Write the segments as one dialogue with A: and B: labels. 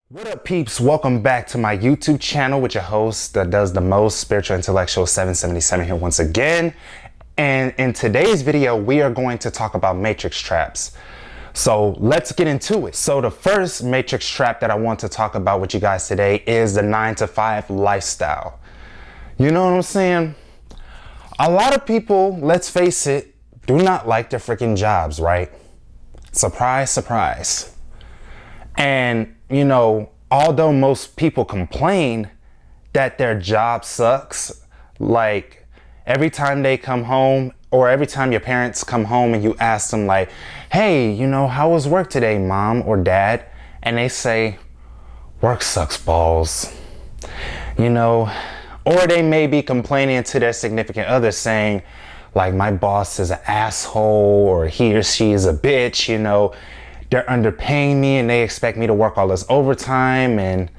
A: What up, peeps? Welcome back to my YouTube channel with your host that does the most, Spiritual Intellectual 777 here once again. And in today's video, we are going to talk about matrix traps. So let's get into it. So the first matrix trap that I want to talk about with you guys today is the 9-to-5 lifestyle. You know what I'm saying? A lot of people, let's face it, do not like their freaking jobs, right? Surprise, surprise. And you know, although most people complain that their job sucks, like every time they come home or every time your parents come home and you ask them like, hey, you know, how was work today, mom or dad? And they say, work sucks balls, you know, or they may be complaining to their significant other saying like, my boss is an asshole or he or she is a bitch, you know, they're underpaying me and they expect me to work all this overtime and,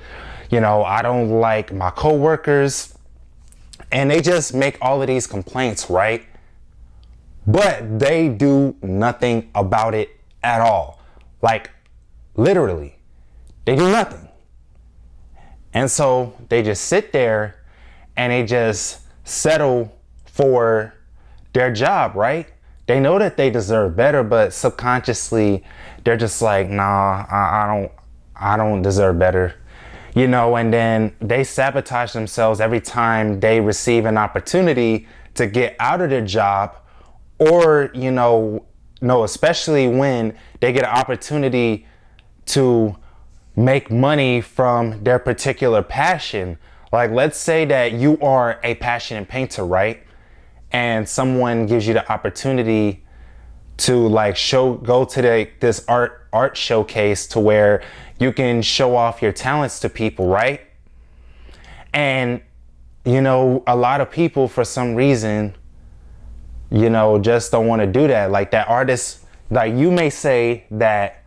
A: you know, I don't like my coworkers. And they just make all of these complaints, right? But they do nothing about it at all. Like, literally, they do nothing. And so they just sit there and they just settle for their job, right? They know that they deserve better, but subconsciously they're just like, nah, I don't deserve better, you know, and then they sabotage themselves every time they receive an opportunity to get out of their job or, you know, especially when they get an opportunity to make money from their particular passion. Like, let's say that you are a passionate painter, right? And someone gives you the opportunity to like go to this art showcase to where you can show off your talents to people, right? And you know, a lot of people for some reason, you know, just don't want to do that. Like that artist, like you may say that,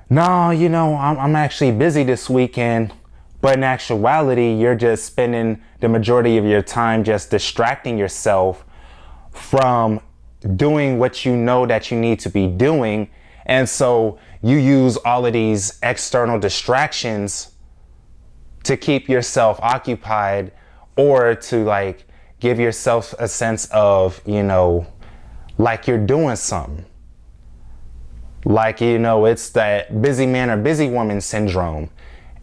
A: no, you know, I'm actually busy this weekend, but in actuality, you're just spending the majority of your time just distracting yourself from doing what you know that you need to be doing. And so you use all of these external distractions to keep yourself occupied or to like give yourself a sense of, you know, like you're doing something. Like, you know, it's that busy man or busy woman syndrome.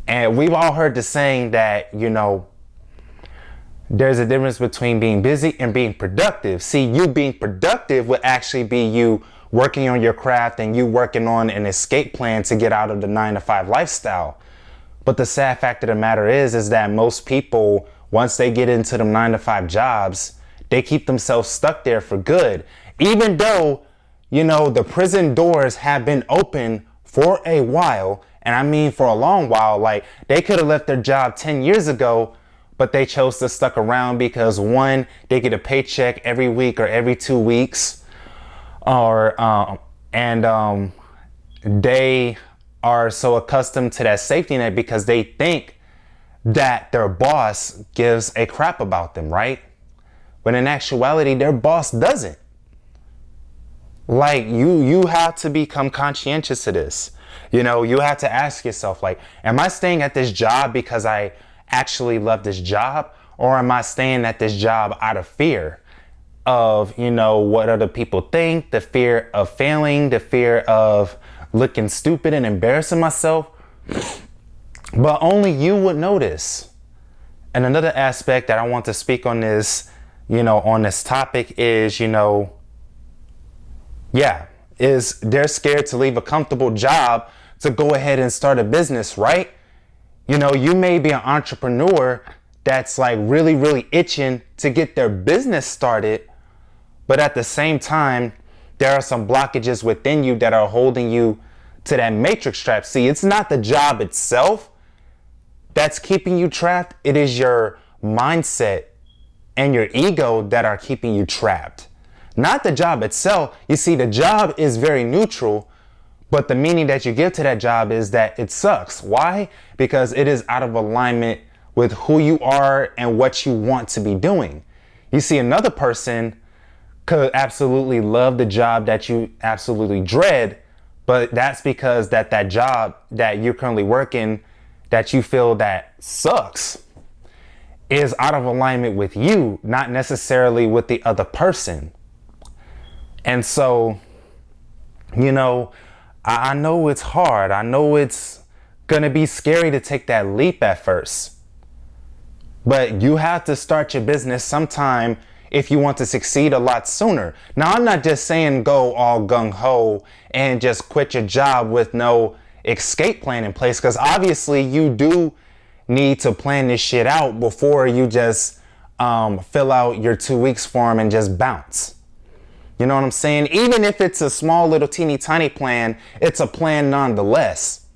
A: And we've all heard the saying that, you know, there's a difference between being busy and being productive. See, you being productive would actually be you working on your craft and you working on an escape plan to get out of the 9-to-5 lifestyle. But the sad fact of the matter is that most people, once they get into them 9-to-5 jobs, they keep themselves stuck there for good. Even though, you know, the prison doors have been open for a while, and I mean for a long while. Like they could have left their job 10 years ago, but they chose to stuck around because one, they get a paycheck every week or every 2 weeks, or they are so accustomed to that safety net because they think that their boss gives a crap about them, right? But in actuality, their boss doesn't. Like you have to become conscientious of this. You know, you have to ask yourself, like, am I staying at this job because I actually love this job, or am I staying at this job out of fear of, you know, what other people think, the fear of failing, the fear of looking stupid and embarrassing myself? But only you would notice. And another aspect that I want to speak on this, you know, on this topic is, you know, is they're scared to leave a comfortable job to go ahead and start a business, right? You know, you may be an entrepreneur that's like really, really itching to get their business started, but at the same time, there are some blockages within you that are holding you to that matrix trap. See, it's not the job itself that's keeping you trapped. It is your mindset and your ego that are keeping you trapped. Not the job itself. You see, the job is very neutral, but the meaning that you give to that job is that it sucks. Why? Because it is out of alignment with who you are and what you want to be doing. You see, another person could absolutely love the job that you absolutely dread, but that's because that job that you're currently working that you feel that sucks is out of alignment with you, not necessarily with the other person. And so, you know, I know it's hard. I know it's gonna be scary to take that leap at first. But you have to start your business sometime if you want to succeed a lot sooner. Now, I'm not just saying go all gung-ho and just quit your job with no escape plan in place, because obviously you do need to plan this shit out before you just fill out your 2 weeks form and just bounce. You know what I'm saying? Even if it's a small little teeny tiny plan, it's a plan nonetheless.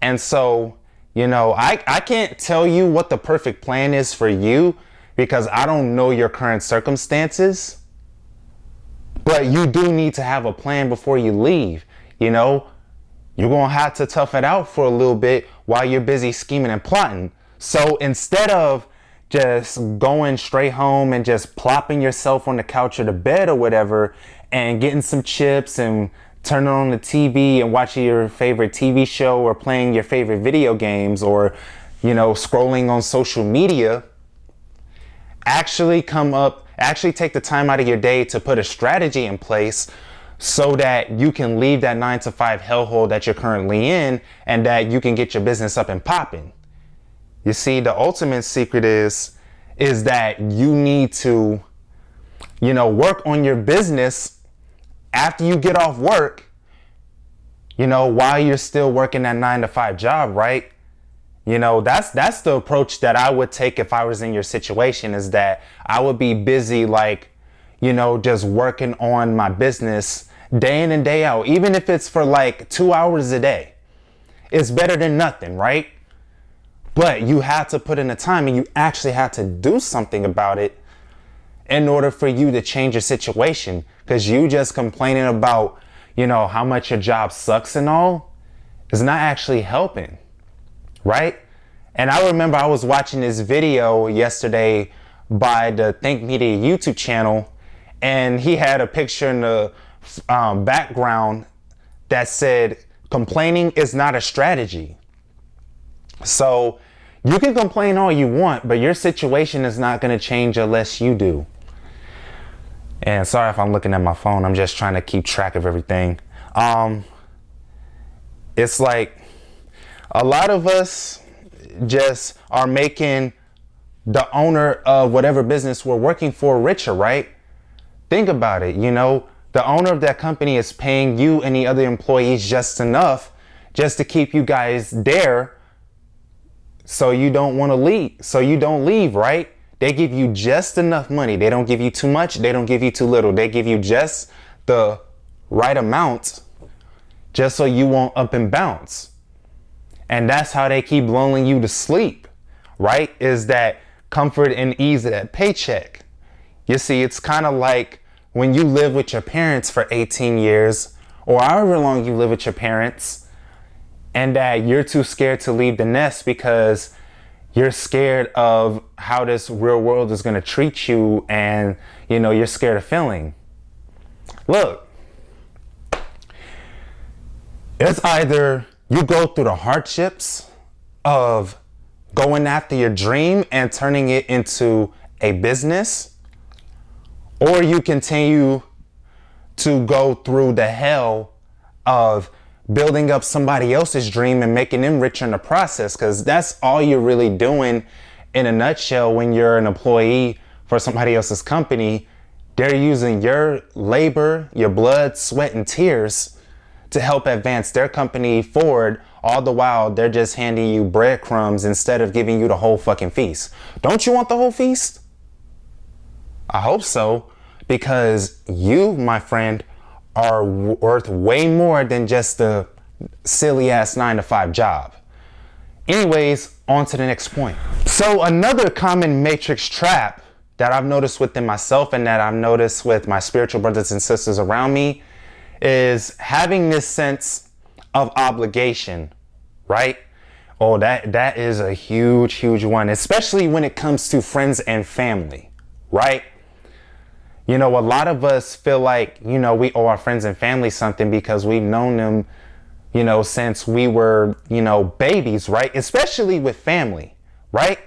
A: And so, you know, I can't tell you what the perfect plan is for you because I don't know your current circumstances. But you do need to have a plan before you leave. You know, you're going to have to tough it out for a little bit while you're busy scheming and plotting. So instead of just going straight home and just plopping yourself on the couch or the bed or whatever and getting some chips and turning on the TV and watching your favorite TV show or playing your favorite video games or, you know, scrolling on social media, actually take the time out of your day to put a strategy in place so that you can leave that 9-to-5 hellhole that you're currently in and that you can get your business up and popping. You see, the ultimate secret is that you need to, you know, work on your business after you get off work, you know, while you're still working that 9-to-5 job, right? You know, that's the approach that I would take if I was in your situation, is that I would be busy, like, you know, just working on my business day in and day out, even if it's for like 2 hours a day. It's better than nothing, right? But you have to put in the time and you actually have to do something about it in order for you to change your situation. Because you just complaining about, you know, how much your job sucks and all is not actually helping, right? And I remember I was watching this video yesterday by the Think Media YouTube channel, and he had a picture in the background that said, complaining is not a strategy. So you can complain all you want, but your situation is not going to change unless you do. And sorry if I'm looking at my phone. I'm just trying to keep track of everything. It's like a lot of us just are making the owner of whatever business we're working for richer, right? Think about it. You know, the owner of that company is paying you and the other employees just enough just to keep you guys there. So you don't want to leave. So you don't leave, right? They give you just enough money. They don't give you too much. They don't give you too little. They give you just the right amount just so you won't up and bounce. And that's how they keep lulling you to sleep, right? Is that comfort and ease of that paycheck. You see, it's kind of like when you live with your parents for 18 years or however long you live with your parents, and that you're too scared to leave the nest because you're scared of how this real world is going to treat you, and, you know, you're scared of failing. Look, it's either you go through the hardships of going after your dream and turning it into a business, or you continue to go through the hell of building up somebody else's dream and making them richer in the process, because that's all you're really doing in a nutshell when you're an employee for somebody else's company. They're using your labor, your blood, sweat, and tears to help advance their company forward. All the while, they're just handing you breadcrumbs instead of giving you the whole fucking feast. Don't you want the whole feast? I hope so, because you, my friend, are worth way more than just the silly ass 9-to-5 job. Anyways, on to the next point. So another common matrix trap that I've noticed within myself and that I've noticed with my spiritual brothers and sisters around me is having this sense of obligation, right? Oh, that is a huge one, especially when it comes to friends and family, right? You know, a lot of us feel like, you know, we owe our friends and family something because we've known them since we were, babies, right? Especially with family, right?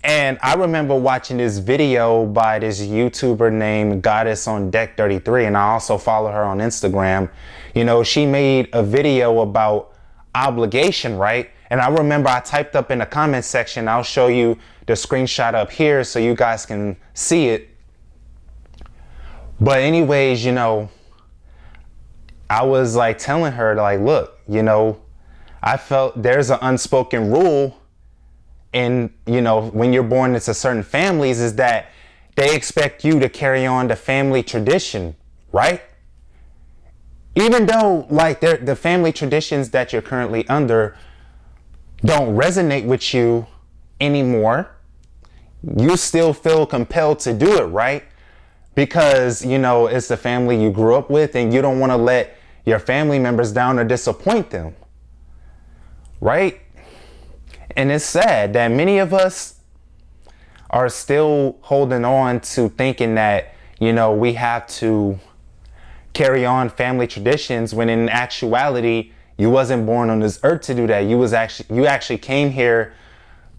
A: And I remember watching this video by this YouTuber named Goddess on Deck 33, and I also follow her on Instagram. She made a video about obligation, right? And I remember I typed up in the comment section, I'll show you the screenshot up here so you guys can see it. But anyways, I was like telling her, like, look, I felt there's an unspoken rule in, when you're born into certain families, is that they expect you to carry on the family tradition, right? Even though like the family traditions that you're currently under don't resonate with you anymore, you still feel compelled to do it, right? Because, it's the family you grew up with and you don't want to let your family members down or disappoint them, right? And it's sad that many of us are still holding on to thinking that, we have to carry on family traditions when in actuality, you wasn't born on this earth to do that. You actually came here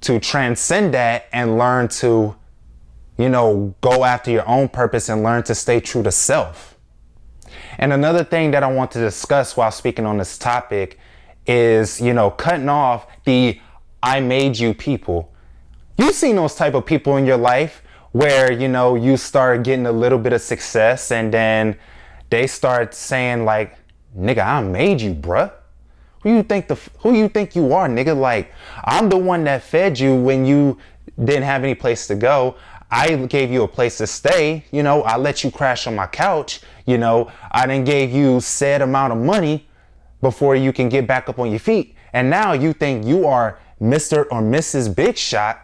A: to transcend that and learn to, go after your own purpose and learn to stay true to self. And another thing that I want to discuss while speaking on this topic is, cutting off the I made you people. You've seen those type of people in your life where, you start getting a little bit of success and then they start saying like, nigga, I made you, bruh. Who you think you are, nigga? Like, I'm the one that fed you when you didn't have any place to go. I gave you a place to stay. I let you crash on my couch. I then gave you said amount of money before you can get back up on your feet. And now you think you are Mr. or Mrs. Big Shot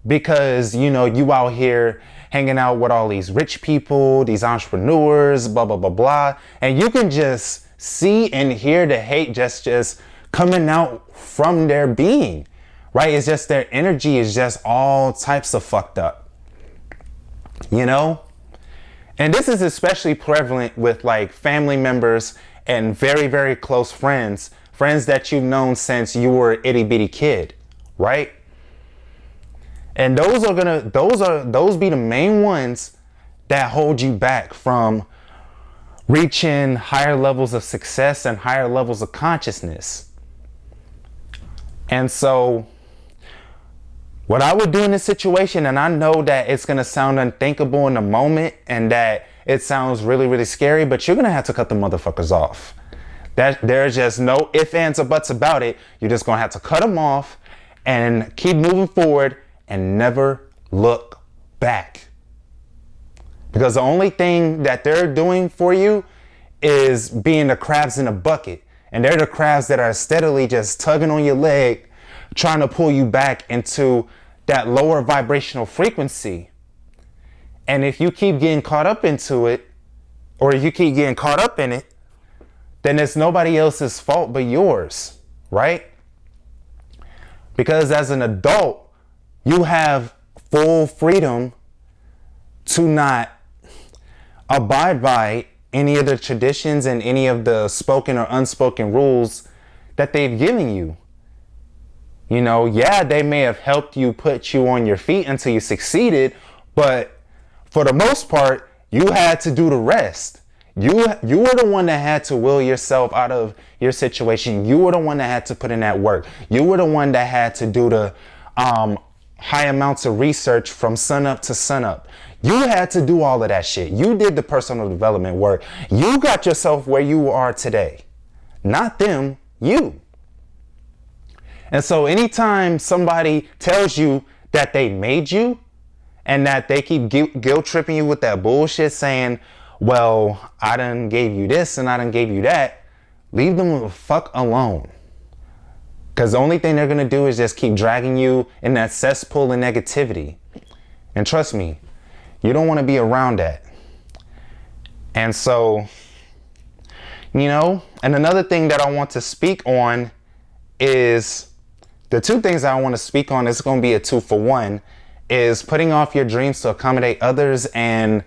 A: because, you out here hanging out with all these rich people, these entrepreneurs, blah, blah, blah, blah. And you can just see and hear the hate just coming out from their being, right? It's just their energy is just all types of fucked up, And this is especially prevalent with like family members and very, very close friends that you've known since you were an itty bitty kid, right? And those be the main ones that hold you back from reaching higher levels of success and higher levels of consciousness. And so what I would do in this situation, and I know that it's going to sound unthinkable in the moment and that it sounds really, really scary, but you're going to have to cut the motherfuckers off. There's just no ifs, ands, or buts about it. You're just going to have to cut them off and keep moving forward and never look back. Because the only thing that they're doing for you is being the crabs in a bucket. And they're the crabs that are steadily just tugging on your leg, trying to pull you back into that lower vibrational frequency. And if you keep getting caught up into it, or if you keep getting caught up in it, then it's nobody else's fault but yours, right? Because as an adult, you have full freedom to not abide by any of the traditions and any of the spoken or unspoken rules that they've given you. They may have helped you put you on your feet until you succeeded, but for the most part, you had to do the rest. You were the one that had to will yourself out of your situation. You were the one that had to put in that work. You were the one that had to do the high amounts of research from sunup to sunup. You had to do all of that shit. You did the personal development work. You got yourself where you are today. Not them, you. And so anytime somebody tells you that they made you and that they keep guilt tripping you with that bullshit saying, well, I done gave you this and I done gave you that, leave them the fuck alone. Because the only thing they're going to do is just keep dragging you in that cesspool of negativity. And trust me, you don't want to be around that. And so, and another thing that I want to speak on is the two things I want to speak on. It's going to be a 2-for-1, is putting off your dreams to accommodate others and,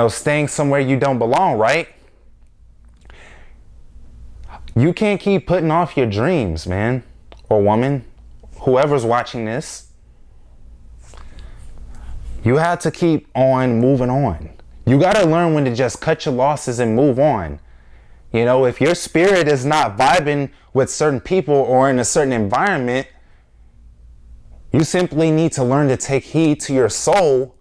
A: staying somewhere you don't belong, right? You can't keep putting off your dreams, man, or woman, whoever's watching this. You have to keep on moving on. You got to learn when to just cut your losses and move on. You know, if your spirit is not vibing with certain people or in a certain environment, you simply need to learn to take heed to your soul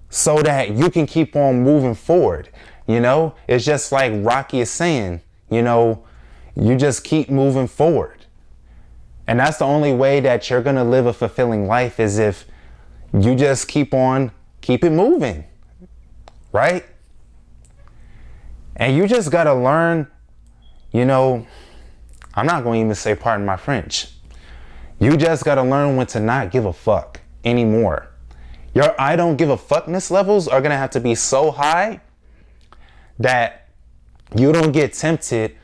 A: so that you can keep on moving forward. You know, it's just like Rocky is saying, you know, you just keep moving forward. And that's the only way that you're going to live a fulfilling life, is if you just keep it moving, right? And you just got to learn, you know, I'm not going to even say pardon my French. You just got to learn when to not give a fuck anymore. Your I don't give a fuckness levels are going to have to be so high that you don't get tempted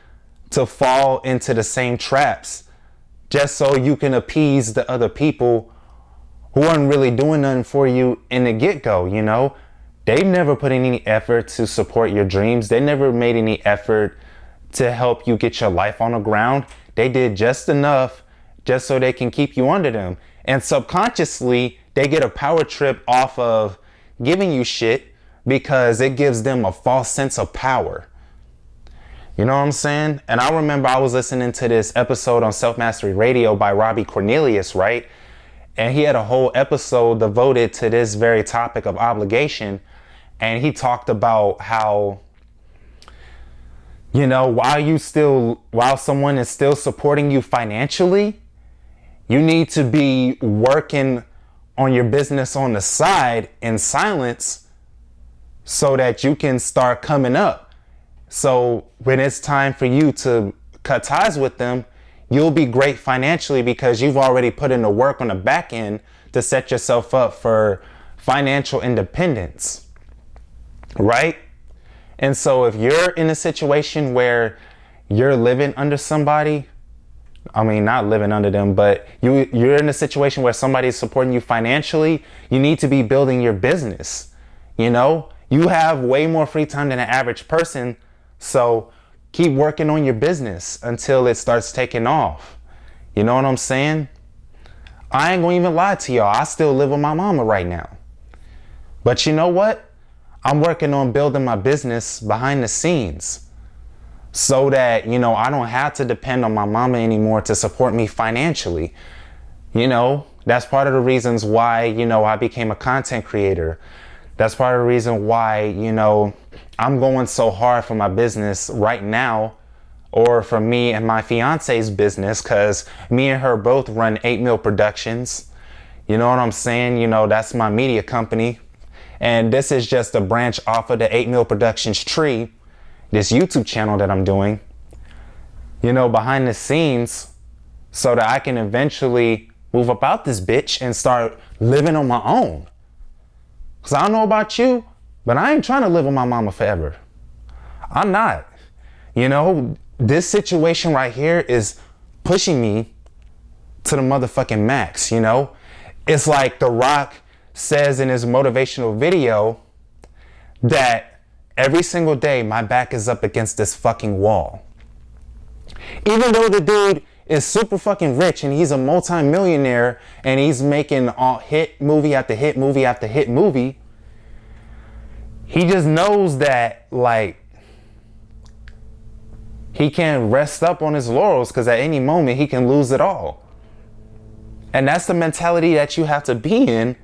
A: to fall into the same traps just so you can appease the other people who aren't really doing nothing for you in the get-go, you know? They've never put in any effort to support your dreams. They never made any effort to help you get your life on the ground. They did just enough just so they can keep you under them. And subconsciously, they get a power trip off of giving you shit because it gives them a false sense of power. You know what I'm saying? And I remember I was listening to this episode on Self Mastery Radio by Robbie Cornelius, right? And he had a whole episode devoted to this very topic of obligation. And he talked about how, you know, while someone is still supporting you financially, you need to be working on your business on the side in silence so that you can start coming up. So when it's time for you to cut ties with them, you'll be great financially because you've already put in the work on the back end to set yourself up for financial independence, right? And so if you're in a situation where you're living under somebody, I mean, not living under them, but you're in a situation where somebody's supporting you financially, you need to be building your business. You know, you have way more free time than an average person. So keep working on your business until it starts taking off. You know what I'm saying? I ain't gonna even lie to y'all. I still live with my mama right now. But you know what? I'm working on building my business behind the scenes so that, you know, I don't have to depend on my mama anymore to support me financially. You know, that's part of the reasons why, you know, I became a content creator. That's part of the reason why, you know, I'm going so hard for my business right now, or for me and my fiance's business, because me and her both run 8 Mil Productions. You know what I'm saying? You know, that's my media company. And this is just a branch off of the 8 Mil Productions tree, this YouTube channel that I'm doing, you know, behind the scenes, so that I can eventually move about this bitch and start living on my own. Because I don't know about you, but I ain't trying to live with my mama forever. I'm not. You know, this situation right here is pushing me to the motherfucking max, you know? It's like The Rock says in his motivational video that every single day my back is up against this fucking wall. Even though the dude is super fucking rich and he's a multi-millionaire and he's making hit movie after hit movie after hit movie, he just knows that, like, he can't rest up on his laurels because at any moment he can lose it all. And that's the mentality that you have to be in,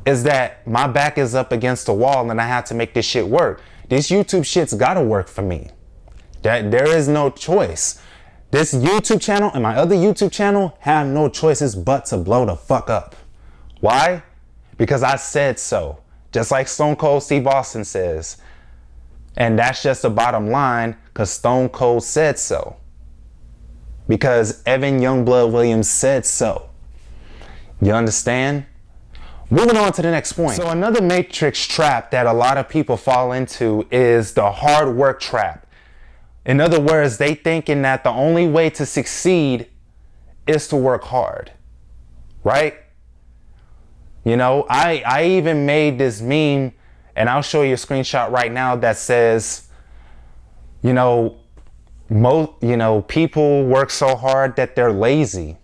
A: is that my back is up against the wall and I have to make this shit work. This YouTube shit's gotta work for me. There is no choice. This YouTube channel and my other YouTube channel have no choices but to blow the fuck up. Why? Because I said so. Just like Stone Cold Steve Austin says. And that's just the bottom line, because Stone Cold said so. Because Evan Youngblood Williams said so. You understand? Moving on to the next point. So another matrix trap that a lot of people fall into is the hard work trap. In other words, they thinking that the only way to succeed is to work hard, right? You know, I even made this meme, and I'll show you a screenshot right now that says, you know, people work so hard that they're lazy.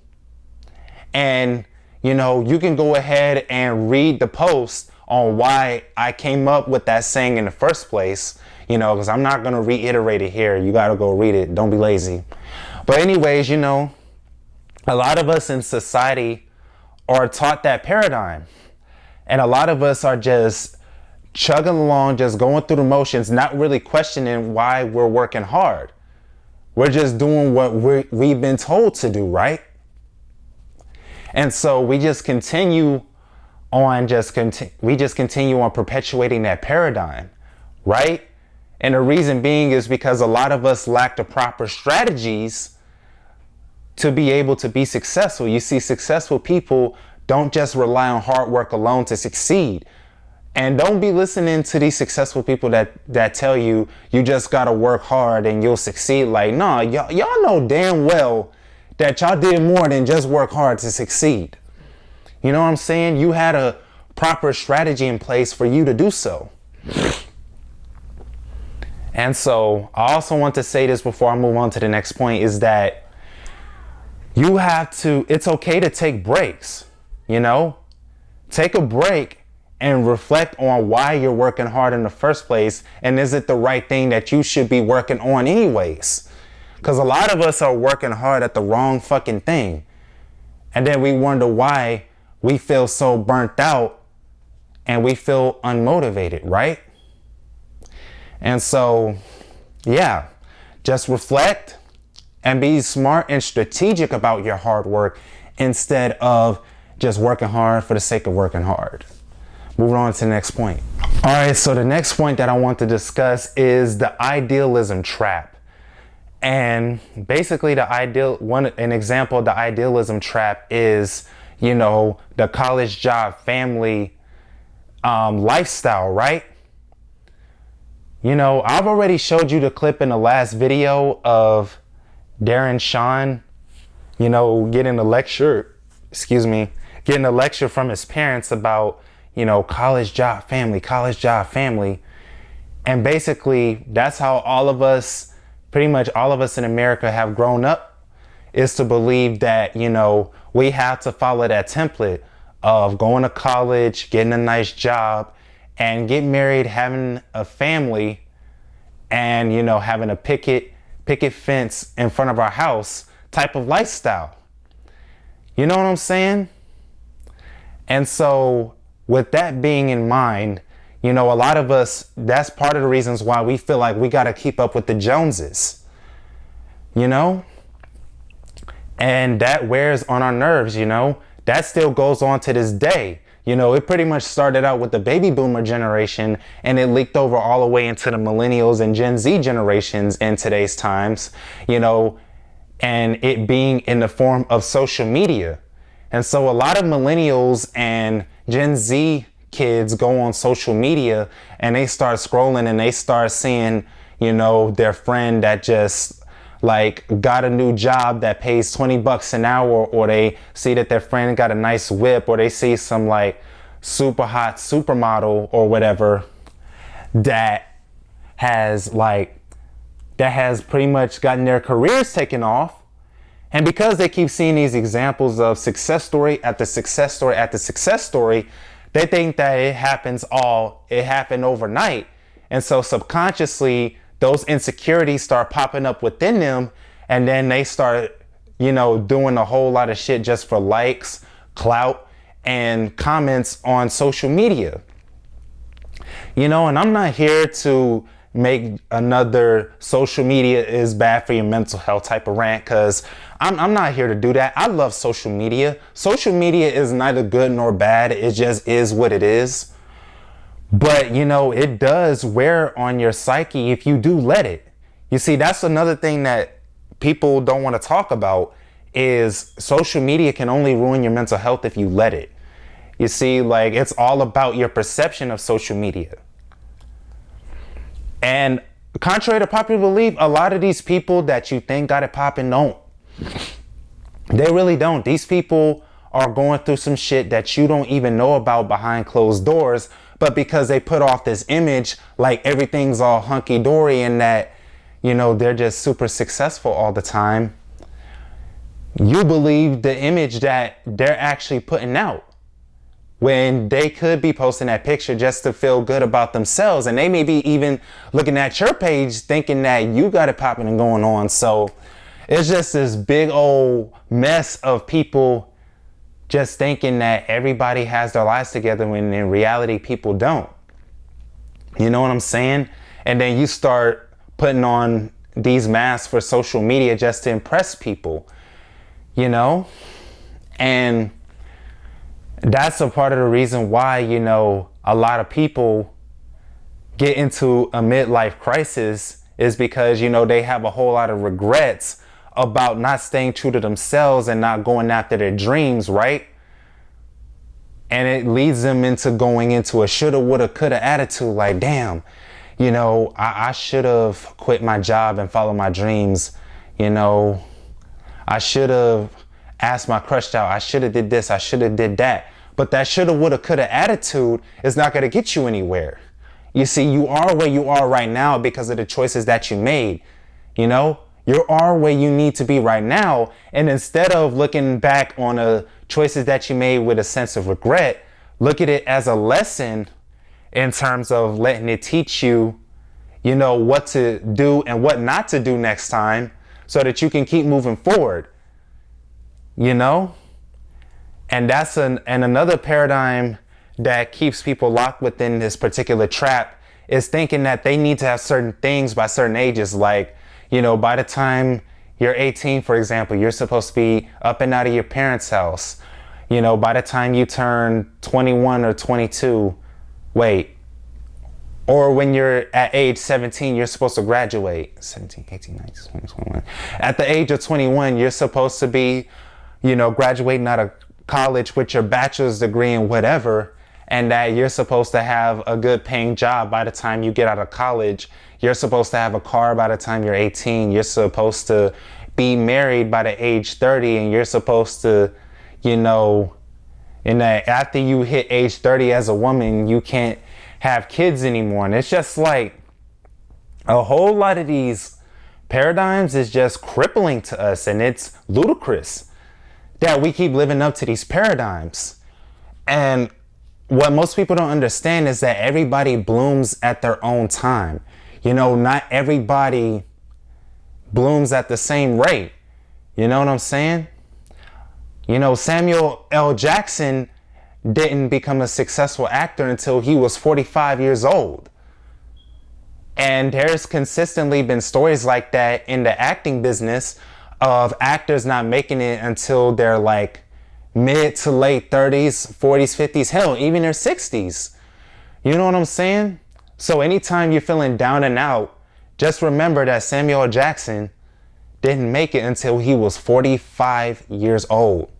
A: And, you can go ahead and read the post on why I came up with that saying in the first place, because I'm not going to reiterate it here. You got to go read it. Don't be lazy. But anyways, a lot of us in society are taught that paradigm. And a lot of us are just chugging along, just going through the motions, not really questioning why we're working hard. We're just doing what we've been told to do, right? And so we just continue on perpetuating that paradigm, right? And the reason being is because a lot of us lack the proper strategies to be able to be successful. You see, successful people don't just rely on hard work alone to succeed. And don't be listening to these successful people that tell you just gotta work hard and you'll succeed. Like, nah, y'all know damn well that y'all did more than just work hard to succeed. You know what I'm saying? You had a proper strategy in place for you to do so. And so I also want to say this before I move on to the next point, is that it's okay to take breaks, take a break and reflect on why you're working hard in the first place. And is it the right thing that you should be working on anyways? Because a lot of us are working hard at the wrong fucking thing. And then we wonder why we feel so burnt out and we feel unmotivated, right? And so, yeah, just reflect and be smart and strategic about your hard work instead of just working hard for the sake of working hard. Moving on to the next point. All right, so the next point that I want to discuss is the idealism trap. And basically an example of the idealism trap is, the college job family lifestyle, right? I've already showed you the clip in the last video of Darren Sean, getting a lecture from his parents about, college job family. And basically that's how pretty much all of us in America have grown up, is to believe that, we have to follow that template of going to college, getting a nice job, and getting married, having a family, and, having a picket fence in front of our house type of lifestyle. You know what I'm saying? And so with that being in mind, a lot of us, that's part of the reasons why we feel like we got to keep up with the Joneses, and that wears on our nerves, that still goes on to this day. It pretty much started out with the baby boomer generation and it leaked over all the way into the millennials and Gen Z generations in today's times, and it being in the form of social media. And so a lot of millennials and Gen Z kids go on social media and they start scrolling and they start seeing, their friend that just got a new job that pays $20 an hour, or they see that their friend got a nice whip, or they see some super hot supermodel or whatever that has pretty much gotten their careers taken off. And because they keep seeing these examples of success story after success story after success story, they think that it happened overnight. And so subconsciously, those insecurities start popping up within them. And then they start, doing a whole lot of shit just for likes, clout, and comments on social media. And I'm not here to make another social media is bad for your mental health type of rant, because I'm not here to do that. I love social media. Social media is neither good nor bad. It just is what it is. But, it does wear on your psyche if you do let it. You see, that's another thing that people don't want to talk about, is social media can only ruin your mental health if you let it. You see, it's all about your perception of social media. And contrary to popular belief, a lot of these people that you think got it popping don't. They really don't. These people are going through some shit that you don't even know about behind closed doors, but because they put off this image like everything's all hunky-dory and that, they're just super successful all the time, you believe the image that they're actually putting out, when they could be posting that picture just to feel good about themselves. And they may be even looking at your page thinking that you got it popping and going on. So it's just this big old mess of people just thinking that everybody has their lives together when in reality people don't. You know what I'm saying? And then you start putting on these masks for social media just to impress people, and that's a part of the reason why, a lot of people get into a midlife crisis, is because, they have a whole lot of regrets about not staying true to themselves and not going after their dreams, right? And it leads them into going into a shoulda, woulda, coulda attitude, like, damn, I should have quit my job and followed my dreams. I should have asked my crush out. I should have did this. I should have did that. But that shoulda, woulda, coulda attitude is not going to get you anywhere. You see, you are where you are right now because of the choices that you made. You are where you need to be right now. And instead of looking back on the choices that you made with a sense of regret, look at it as a lesson in terms of letting it teach you, what to do and what not to do next time so that you can keep moving forward, And that's another paradigm that keeps people locked within this particular trap, is thinking that they need to have certain things by certain ages. Like, by the time you're 18, for example, you're supposed to be up and out of your parents' house. By the time you turn 21 or 22, or when you're at age 17, you're supposed to graduate. 17, 18, 19, 20, 21. At the age of 21, you're supposed to be, graduating out of college with your bachelor's degree in whatever, and that you're supposed to have a good paying job by the time you get out of college. You're supposed to have a car by the time you're 18. You're supposed to be married by the age 30, and you're supposed to, after you hit age 30 as a woman, you can't have kids anymore. And it's just like a whole lot of these paradigms is just crippling to us, and it's ludicrous that we keep living up to these paradigms. And what most people don't understand is that everybody blooms at their own time. Not everybody blooms at the same rate. You know what I'm saying? Samuel L. Jackson didn't become a successful actor until he was 45 years old. And there's consistently been stories like that in the acting business, of actors not making it until they're like mid to late 30s, 40s, 50s, hell, even their 60s. You know what I'm saying? So anytime you're feeling down and out, just remember that Samuel L. Jackson didn't make it until he was 45 years old.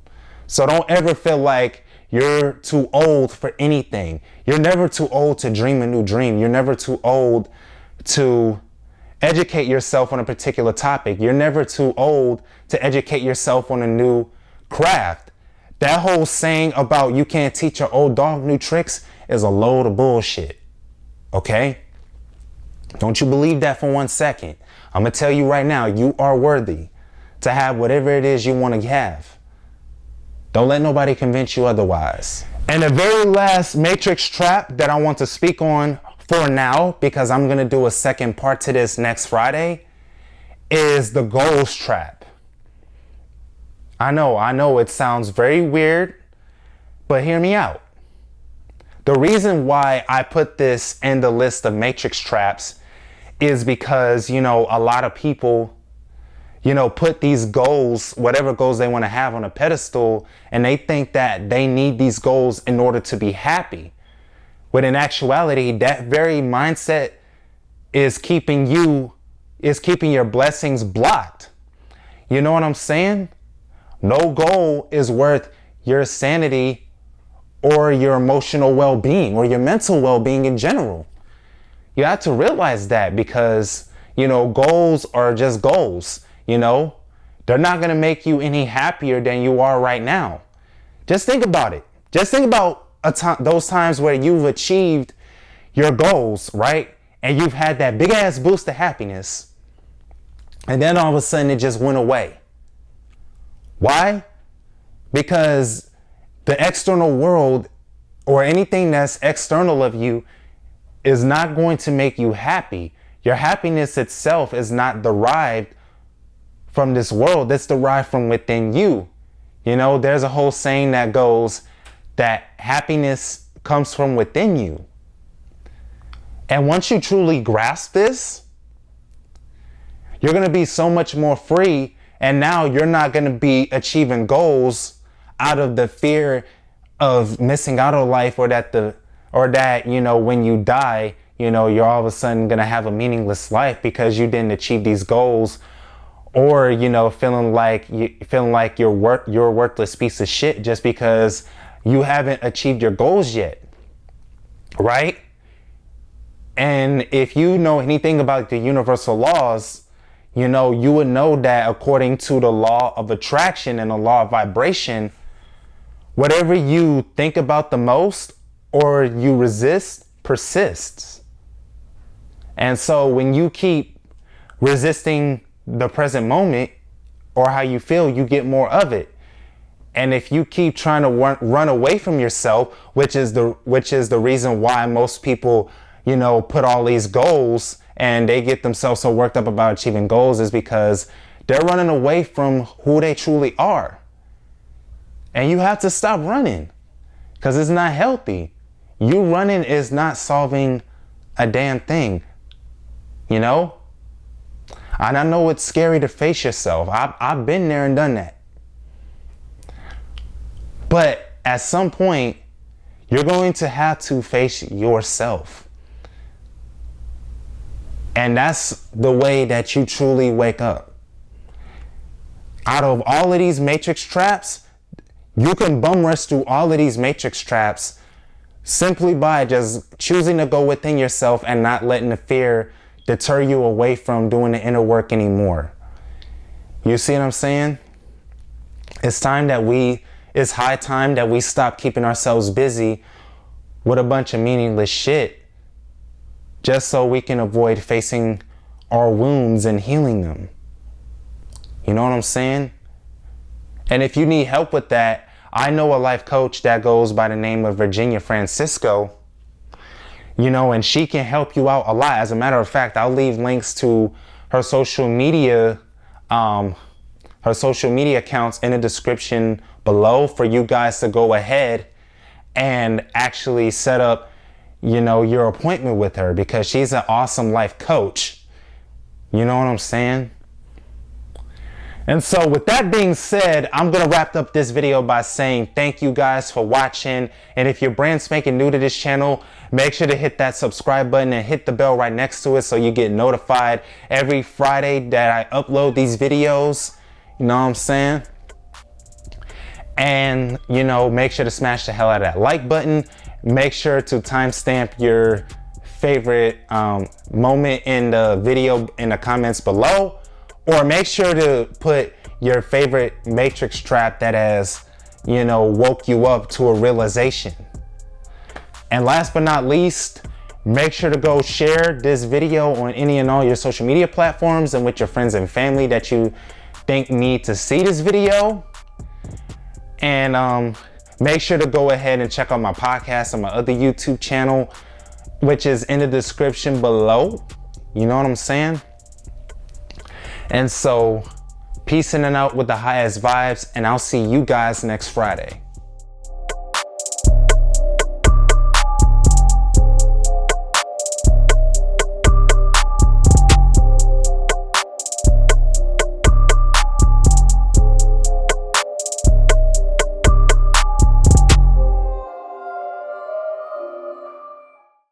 A: So don't ever feel like you're too old for anything. You're never too old to dream a new dream. You're never too old to educate yourself on a particular topic. You're never too old to educate yourself on a new craft. That whole saying about you can't teach your old dog new tricks is a load of bullshit. Okay? Don't you believe that for 1 second. I'm going to tell you right now, you are worthy to have whatever it is you want to have. Don't let nobody convince you otherwise. And the very last matrix trap that I want to speak on for now, because I'm going to do a second part to this next Friday, is the goals trap. I know it sounds very weird, but hear me out. The reason why I put this in the list of matrix traps is because, a lot of people, put these goals, whatever goals they want to have, on a pedestal, and they think that they need these goals in order to be happy. When in actuality, that very mindset is keeping your blessings blocked. You know what I'm saying? No goal is worth your sanity or your emotional well-being or your mental well-being in general. You have to realize that, because, goals are just goals. They're not going to make you any happier than you are right now. Just think about it. Just think about those times where you've achieved your goals, right? And you've had that big ass boost of happiness. And then all of a sudden it just went away. Why? Because the external world or anything that's external of you is not going to make you happy. Your happiness itself is not derived from this world. It's derived from within you. You know, there's a whole saying that goes that happiness comes from within you. And once you truly grasp this, you're going to be so much more free. And now you're not going to be achieving goals out of the fear of missing out on life, or that, you know, when you die, you know, you're all of a sudden going to have a meaningless life because you didn't achieve these goals, or, you know, feeling like you're a worthless piece of shit just because you haven't achieved your goals yet. Right? And if you know anything about the universal laws, you know, you would know that according to the law of attraction and the law of vibration, whatever you think about the most or you resist persists. And so when you keep resisting the present moment or how you feel, you get more of it. And if you keep trying to run away from yourself, which is the reason why most people, you know, put all these goals and they get themselves so worked up about achieving goals, is because they're running away from who they truly are. And you have to stop running because it's not healthy. You running is not solving a damn thing, you know? And I know it's scary to face yourself. I've been there and done that. But at some point, you're going to have to face yourself. And that's the way that you truly wake up. Out of all of these matrix traps, you can bum rush through all of these matrix traps simply by just choosing to go within yourself and not letting the fear deter you away from doing the inner work anymore. You see what I'm saying? It's high time that we stop keeping ourselves busy with a bunch of meaningless shit just so we can avoid facing our wounds and healing them. You know what I'm saying? And if you need help with that, I know a life coach that goes by the name of Virginia Francisco, you know, and she can help you out a lot. As a matter of fact, I'll leave links to her social media accounts in the description below for you guys to go ahead and actually set up, you know, your appointment with her, because she's an awesome life coach. You know what I'm saying? And so with that being said, I'm going to wrap up this video by saying thank you guys for watching. And if you're brand spanking new to this channel, make sure to hit that subscribe button and hit the bell right next to it so you get notified every Friday that I upload these videos. You know what I'm saying? And, you know, make sure to smash the hell out of that like button. Make sure to timestamp your favorite moment in the video in the comments below. Or make sure to put your favorite matrix trap that has, you know, woke you up to a realization. And last but not least, make sure to go share this video on any and all your social media platforms and with your friends and family that you think need to see this video. And make sure to go ahead and check out my podcast on my other YouTube channel, which is in the description below. You know what I'm saying? And so, peace in and out with the highest vibes, and I'll see you guys next Friday.